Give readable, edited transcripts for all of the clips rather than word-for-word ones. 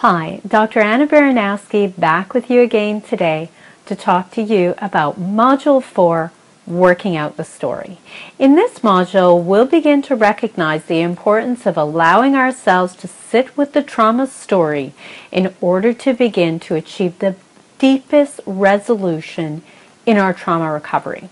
Hi, Dr. Anna Baranowski back with you again today to talk to you about Module 4, Working Out the Story. In this module, we'll begin to recognize the importance of allowing ourselves to sit with the trauma story in order to begin to achieve the deepest resolution in our trauma recovery.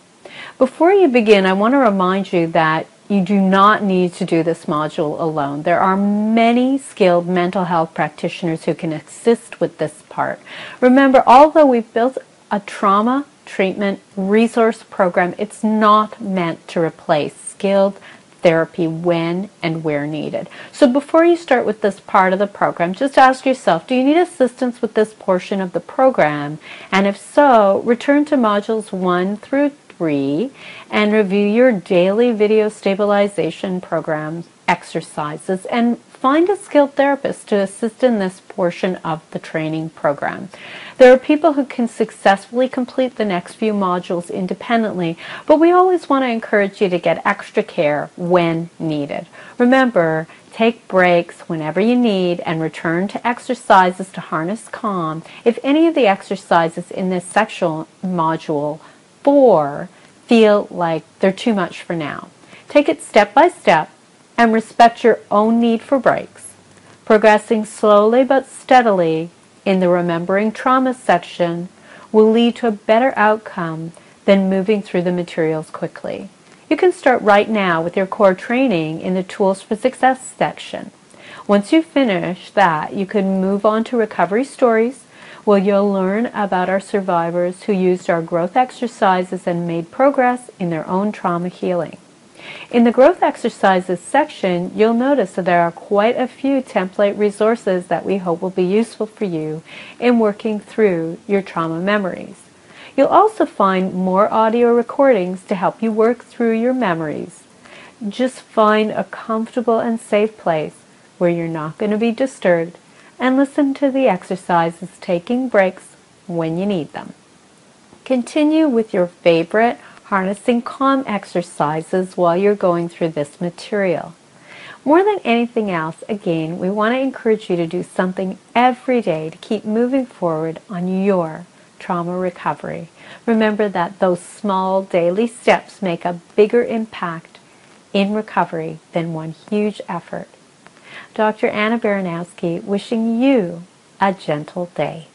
Before you begin, I want to remind you that you do not need to do this module alone. There are many skilled mental health practitioners who can assist with this part. Remember, although we've built a trauma treatment resource program, it's not meant to replace skilled therapy when and where needed. So before you start with this part of the program, just ask yourself, do you need assistance with this portion of the program? And if so, return to modules 1 through 3 and review your daily video stabilization programs, exercises, and find a skilled therapist to assist in this portion of the training program. There are people who can successfully complete the next few modules independently, but we always want to encourage you to get extra care when needed. Remember, take breaks whenever you need and return to exercises to harness calm if any of the exercises in this sexual module 4 feel like they're too much for now. Take it step by step and respect your own need for breaks. Progressing slowly but steadily in the Remembering Trauma section will lead to a better outcome than moving through the materials quickly. You can start right now with your core training in the Tools for Success section. Once you finish that, you can move on to Recovery Stories, where you'll learn about our survivors who used our growth exercises and made progress in their own trauma healing. In the growth exercises section, you'll notice that there are quite a few template resources that we hope will be useful for you in working through your trauma memories. You'll also find more audio recordings to help you work through your memories. Just find a comfortable and safe place where you're not going to be disturbed and listen to the exercises, taking breaks when you need them. Continue with your favorite harnessing calm exercises while you're going through this material. More than anything else, again, we want to encourage you to do something every day to keep moving forward on your trauma recovery. Remember that those small daily steps make a bigger impact in recovery than one huge effort. Dr. Anna Baranowski wishing you a gentle day.